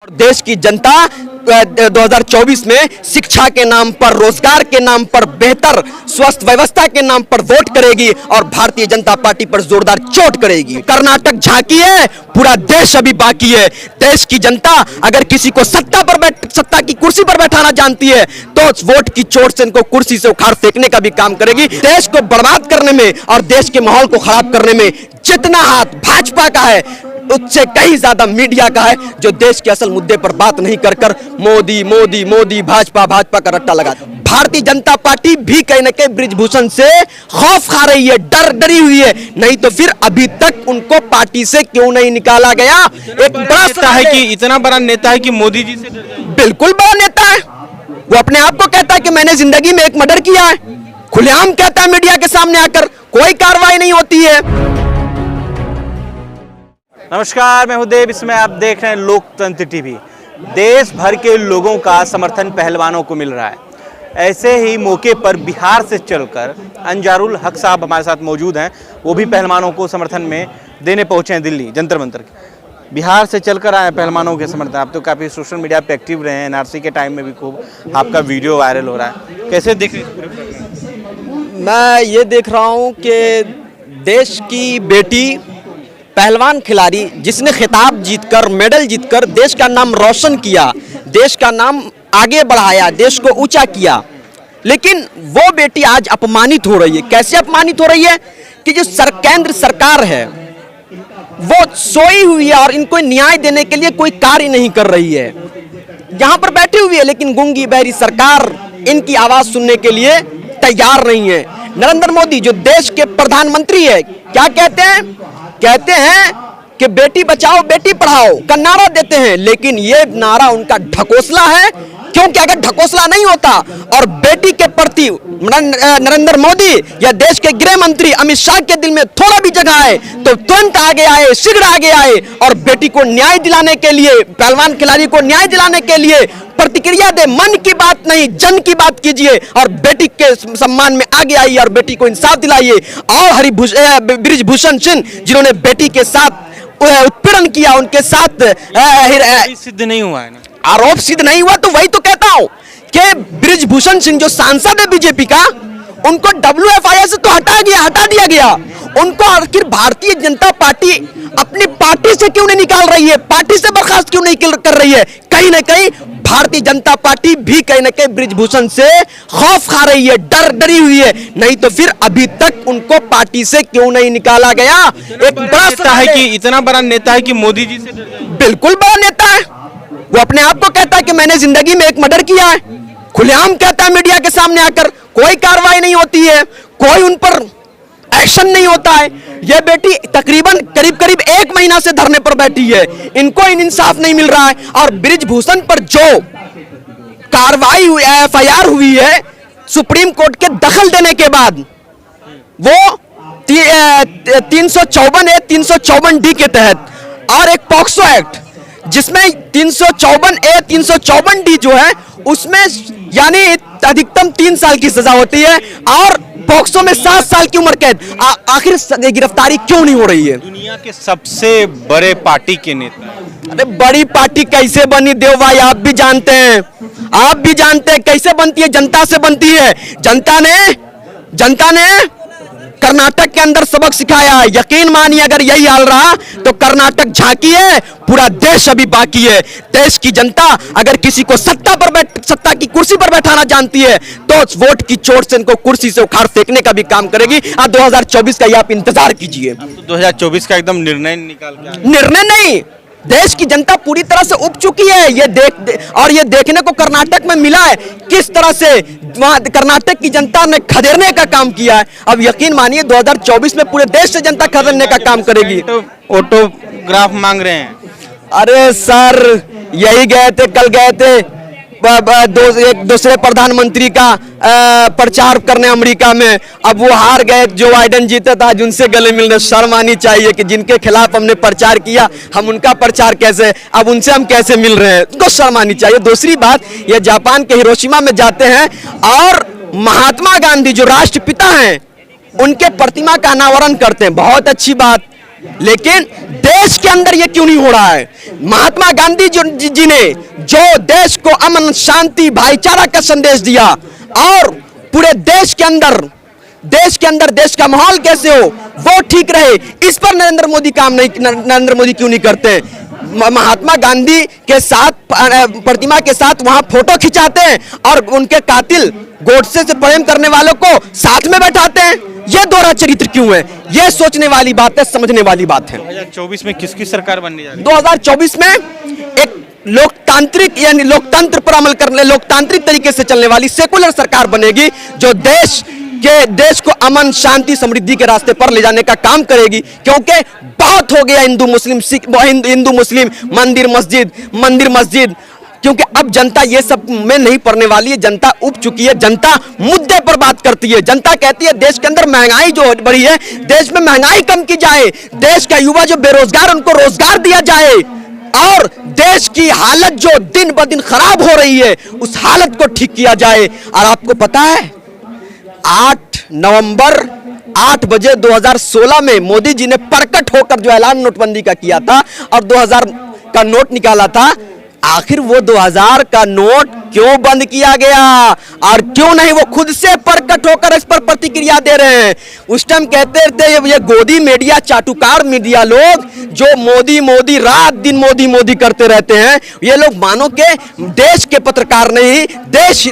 और देश की जनता 2024 में शिक्षा के नाम पर, रोजगार के नाम पर, बेहतर स्वास्थ्य व्यवस्था के नाम पर वोट करेगी और भारतीय जनता पार्टी पर जोरदार चोट करेगी। कर्नाटक झांकी है, पूरा देश अभी बाकी है। देश की जनता अगर किसी को सत्ता की कुर्सी पर बैठाना जानती है तो वोट की चोट से इनको कुर्सी से उखाड़ फेंकने का भी काम करेगी। देश को बर्बाद करने में और देश के माहौल को खराब करने में जितना हाथ भाजपा का है उससे कहीं ज्यादा मीडिया का है, जो देश के असल मुद्दे पर बात नहीं कर मोदी मोदी मोदी भाजपा भाजपा का रट्टा लगा। भारतीय जनता पार्टी भी कहीं न कहीं बृजभूषण से खौफ खा रही है, डरी हुई है, नहीं तो फिर अभी तक उनको पार्टी से क्यों नहीं निकाला गया। एक बड़ा नेता है कि इतना बड़ा नेता है कि मोदी जी से बिल्कुल बड़ा नेता है। वो अपने आप को कहता है कि मैंने जिंदगी में एक मर्डर किया है, खुलेआम कहता है मीडिया के सामने आकर, कोई कार्रवाई नहीं होती है। नमस्कार, मैं हूं देव, इसमें आप देख रहे हैं लोकतंत्र टीवी। देश भर के लोगों का समर्थन पहलवानों को मिल रहा है। ऐसे ही मौके पर बिहार से चलकर अंजारुल हक साहब हमारे साथ मौजूद हैं। वो भी पहलवानों को समर्थन में देने पहुंचे हैं दिल्ली जंतर मंतर। बिहार से चलकर आए पहलवानों के समर्थन। आप तो काफ़ी सोशल मीडिया पे एक्टिव रहे हैं, एनआरसी के टाइम में भी खूब आपका वीडियो वायरल हो रहा है, कैसे देख रहे हैं? मैं ये देख रहा हूँ कि देश की बेटी पहलवान खिलाड़ी जिसने खिताब जीतकर, मेडल जीतकर देश का नाम रोशन किया, देश का नाम आगे बढ़ाया, देश को ऊंचा किया, लेकिन वो बेटी आज अपमानित हो रही है। कैसे अपमानित हो रही है कि जो केंद्र सरकार है वो सोई हुई है और इनको न्याय देने के लिए कोई कार्य नहीं कर रही है। यहाँ पर बैठी हुई है लेकिन गूंगी बहरी सरकार इनकी आवाज सुनने के लिए तैयार नहीं है। नरेंद्र मोदी जो देश के प्रधानमंत्री है, क्या कहते हैं कि बेटी बचाओ बेटी पढ़ाओ का नारा देते हैं, लेकिन ये नारा उनका ढकोसला है। क्योंकि अगर ढकोसला नहीं होता और बेटी के प्रति नरेंद्र मोदी या देश के गृह मंत्री अमित शाह के दिल में थोड़ा भी जगह है तो तुरंत आगे आए, शीघ्र आगे आए और बेटी को न्याय दिलाने के लिए, पहलवान खिलाड़ी को न्याय दिलाने के लिए प्रतिक्रिया दे। मन की बात नहीं, जन की बात कीजिए और बेटी के सम्मान में आगे आइए और बेटी को इंसाफ दिलाइए। और बृजभूषण सिंह जिन्होंने बेटी के साथ उत्पीड़न किया, उनके साथ सिद्ध नहीं हुआ है ना, आरोप सिद्ध नहीं हुआ, तो वही तो कहता हूं कि बृजभूषण सिंह जो सांसद है बीजेपी का, उनको WFI से तो हटा दिया गया। उनको आखिर भारतीय जनता पार्टी अपनी पार्टी से क्यों नहीं निकाल रही है, पार्टी से बर्खास्त क्यों नहीं कर रही है? कहीं ना कहीं भारतीय जनता पार्टी भी कहीं ना कहीं बृजभूषण से खौफ खा रही है, डरी हुई है, नहीं तो फिर अभी तक उनको पार्टी से क्यों नहीं निकाला गया। एक बड़ा नेता है कि इतना बड़ा नेता है कि मोदी जी से बिल्कुल बड़ा नेता है। वो अपने आप को कहता है कि मैंने जिंदगी में एक मर्डर किया है, खुलेआम कहता है मीडिया के सामने आकर, कोई कार्रवाई नहीं होती है, कोई उन पर एक्शन नहीं होता है। ये बेटी तकरीबन करीब 1 महीना से धरने पर बैठी है, इनको इंसाफ नहीं मिल रहा है। और बृजभूषण पर जो कार्रवाई हुई, FIR हुई है सुप्रीम कोर्ट के दखल देने के बाद, वो 354A 354D के तहत और एक पॉक्सो एक्ट जिसमें 354A 354D जो है उसमें यानी अधिकतम 3 साल की सजा होती है और पॉक्सो में 7 साल की उम्र कैद। आखिर गिरफ्तारी क्यों नहीं हो रही है? दुनिया के सबसे बड़े पार्टी के नेता। अरे बड़ी पार्टी कैसे बनी देव भाई, आप भी जानते हैं कैसे बनती है, जनता से बनती है। जनता ने कर्नाटक के अंदर सबक सिखाया है। यकीन मानिए अगर यही हाल रहा तो कर्नाटक झांकी है, पूरा देश अभी बाकी है। देश की जनता अगर किसी को सत्ता की कुर्सी पर बैठाना जानती है तो वोट की चोट से इनको कुर्सी से उखाड़ फेंकने का भी काम करेगी। 2024 का ये आप इंतजार कीजिए। 2024 का एकदम निर्णय निकाल के, निर्णय नहीं, देश की जनता पूरी तरह से उब चुकी है। ये देखने को कर्नाटक में मिला है किस तरह से वहां कर्नाटक की जनता ने खदेड़ने का काम किया है। अब यकीन मानिए 2024 में पूरे देश से जनता खदेड़ने का काम करेगी। ऑटोग्राफ मांग रहे हैं। अरे सर, यही कल गए थे एक दूसरे प्रधानमंत्री का प्रचार करने अमेरिका में। अब वो हार गए, जो बाइडेन जीता था, उनसे गले मिलने। शर्म आनी चाहिए कि जिनके खिलाफ हमने प्रचार किया, हम उनका प्रचार कैसे, अब उनसे हम कैसे मिल रहे हैं, उनको शर्म आनी चाहिए। दूसरी बात, ये जापान के हिरोशिमा में जाते हैं और महात्मा गांधी जो राष्ट्रपिता हैं उनके प्रतिमा का अनावरण करते हैं। बहुत अच्छी बात, लेकिन देश के अंदर ये क्यों नहीं हो रहा है? महात्मा गांधी जी ने जो देश को अमन, शांति, भाईचारा का संदेश दिया और पूरे देश के अंदर देश का माहौल कैसे हो वो ठीक रहे, इस पर नरेंद्र मोदी क्यों नहीं करते? महात्मा गांधी के साथ प्रतिमा के साथ वहां फोटो खिंचाते हैं और उनके कातिल गोडसे से प्रेम करने वालों को साथ में बैठाते हैं। यह दोहरा चरित्र क्यों है? यह सोचने वाली बात है, समझने वाली बात है। 2024 में किसकी सरकार बनने जा रही है? 2024 में एक लोकतांत्रिक यानी लोकतंत्र पर अमल करने, लोकतांत्रिक तरीके से चलने वाली सेकुलर सरकार बनेगी जो देश को अमन, शांति, समृद्धि के रास्ते पर ले जाने का काम करेगी। क्योंकि बहुत हो गया हिंदू मुस्लिम, मंदिर मस्जिद, क्योंकि अब जनता ये सब में नहीं पड़ने वाली है। जनता उब चुकी है, जनता मुद्दे पर बात करती है। जनता कहती है देश के अंदर महंगाई जो बढ़ी है, देश में महंगाई कम की जाए, देश का युवा जो बेरोजगार उनको रोजगार दिया जाए और देश की हालत जो दिन ब दिन खराब हो रही है उस हालत को ठीक किया जाए। और आपको पता है 8 नवंबर 8 बजे 2016 में मोदी जी ने प्रकट होकर जो ऐलान नोटबंदी का किया था और 2000 का नोट निकाला था, आखिर वो 2000 का नोट क्यों बंद किया गया और क्यों नहीं वो खुद से प्रकट होकर इस पर प्रतिक्रिया दे रहे हैं? उस टाइम कहते थे ये गोदी मीडिया, चाटुकार मीडिया लोग जो मोदी रात दिन मोदी करते रहते हैं, ये लोग मानो के देश के पत्रकार नहीं,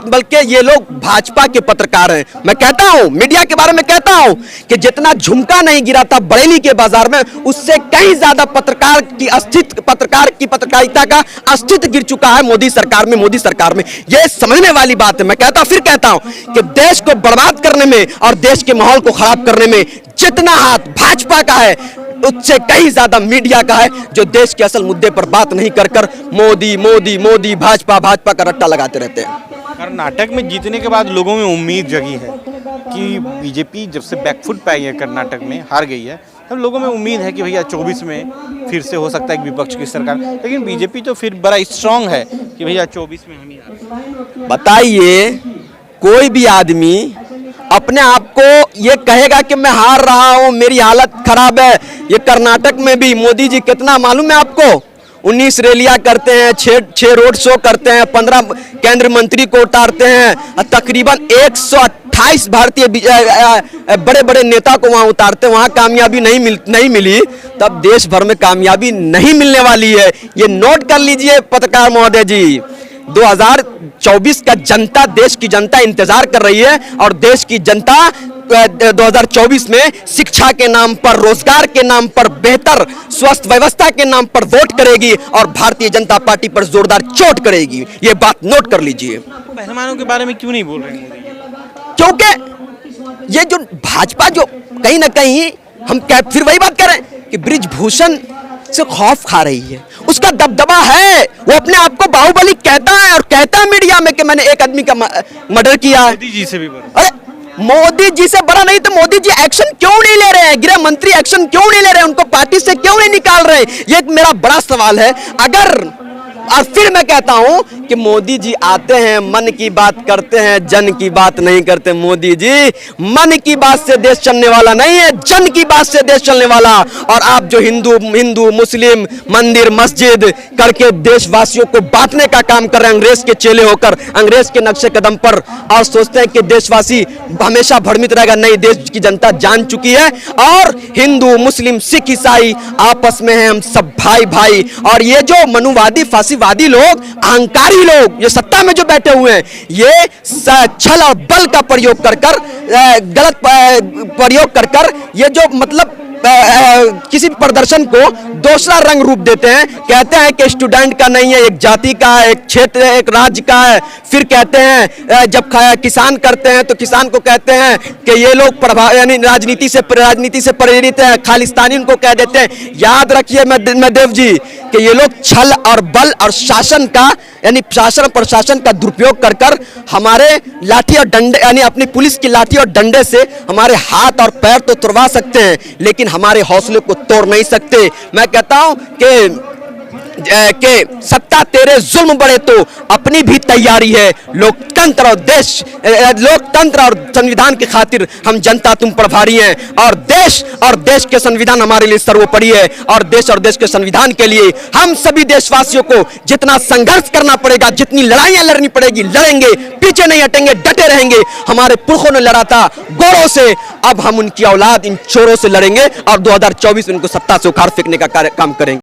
बल्कि ये लोग भाजपा के पत्रकार हैं। मैं कहता हूं, मीडिया के बारे में कहता हूं कि जितना झुमका नहीं गिरा था बरेली के बाजार में, उससे कहीं ज्यादा पत्रकार की पत्रकारिता का अस्तित्व गिर चुका है मोदी सरकार में। यह समझने वाली बात है। मैं फिर कहता हूं कि देश को बर्बाद करने में और देश के माहौल को खराब करने में जितना हाथ भाजपा का है उससे कहीं ज्यादा मीडिया का है, जो देश के असल मुद्दे पर बात नहीं कर मोदी भाजपा का रट्टा लगाते रहते हैं। कर्नाटक में जीतने के बाद लोगों में उम्मीद जगी है कि बीजेपी जब से बैकफुट पे आई है, कर्नाटक में हार गई है, तब लोगों में उम्मीद है कि भैया 24 में फिर से हो सकता है कि विपक्ष की सरकार। लेकिन बीजेपी तो फिर बड़ा स्ट्रांग है कि भैया 24 में हम ही हारेंगे। बताइए, कोई भी आदमी अपने आप को ये कहेगा कि मैं हार रहा हूं, मेरी हालत खराब है। ये कर्नाटक में भी मोदी जी कितना मालूम है आपको? 19 रैलियां करते हैं, 6 रोड शो करते हैं, 15 केंद्र मंत्री को उतारते हैं, तकरीबन 128 भारतीय बड़े बड़े नेता को वहां उतारते हैं। वहां कामयाबी नहीं मिली, तब देश भर में कामयाबी नहीं मिलने वाली है। ये नोट कर लीजिए पत्रकार महोदय जी। 2024 का जनता, देश की जनता इंतजार कर रही है और देश की जनता 2024 में शिक्षा के नाम पर, रोजगार के नाम पर, बेहतर स्वास्थ्य व्यवस्था के नाम पर वोट करेगी और भारतीय जनता पार्टी पर जोरदार चोट करेगी। ये बात नोट कर लीजिए। पहलवानों के बारे में क्यों नहीं बोल रहे मोदी? क्योंकि ये जो भाजपा जो कहीं ना कहीं हम फिर वही बात कर रहे हैं कि बृजभूषण से खौफ खा रही है, उसका दबदबा है, वो अपने आप को बाहुबली कहता है और कहता है मीडिया में कि मैंने एक आदमी का मर्डर किया है। मोदी जी से भी बड़ा। अरे मोदी जी से बड़ा नहीं तो मोदी जी एक्शन क्यों नहीं ले रहे हैं? गृह मंत्री एक्शन क्यों नहीं ले रहे हैं? उनको पार्टी से क्यों नहीं निकाल रहे हैं? ये एक मेरा बड़ा सवाल है। और फिर मैं कहता हूं कि मोदी जी आते हैं, मन की बात करते हैं, जन की बात नहीं करते। मोदी जी मन की बात से देश चलने वाला नहीं है, जन की बात से देश चलने वाला। और आप जो हिंदू मुस्लिम मंदिर मस्जिद करके देशवासियों को बांटने का काम कर रहे हैं, अंग्रेज के चेले होकर, अंग्रेज के नक्शे कदम पर, और सोचते हैं कि देशवासी हमेशा भ्रमित रहेगा। नहीं, देश की जनता जान चुकी है और हिंदू मुस्लिम सिख ईसाई आपस में है, हम सब भाई। और ये जो मनुवादी फांसीवादी लोग, अहंकारी लोग, ये सत्ता में जो बैठे हुए हैं, ये छल और बल का प्रयोग कर गलत प्रयोग कर ये जो मतलब किसी प्रदर्शन को दूसरा रंग रूप देते हैं। कहते हैं कि स्टूडेंट का नहीं है, एक जाति का है, एक क्षेत्र, एक राज्य का है। फिर कहते हैं जब किसान करते हैं तो किसान को कहते हैं कि ये लोग यानी राजनीति से प्रेरित है, खालिस्तानी उनको कह देते हैं। याद रखिए देव जी कि ये लोग छल और बल और शासन का यानी शासन प्रशासन का दुरुपयोग कर हमारे लाठी और डंडे यानी अपनी पुलिस की लाठी और डंडे से हमारे हाथ और पैर तो तुड़वा सकते हैं, लेकिन हमारे हौसले को तोड़ नहीं सकते। मैं कहता हूं कि के सत्ता तेरे जुल्म बढ़े तो अपनी भी तैयारी है। लोकतंत्र और संविधान की खातिर हम जनता तुम पर भारी हैं, और देश के संविधान हमारे लिए सर्वोपरि है। और देश के संविधान के लिए हम सभी देशवासियों को जितना संघर्ष करना पड़ेगा, जितनी लड़ाइयां लड़नी पड़ेगी, लड़ेंगे, पीछे नहीं हटेंगे, डटे रहेंगे। हमारे पुरखों ने लड़ा था गोरों से, अब हम उनकी औलाद इन चोरों से लड़ेंगे और 2024 में उनको सत्ता से उखाड़ फेंकने का काम करेंगे।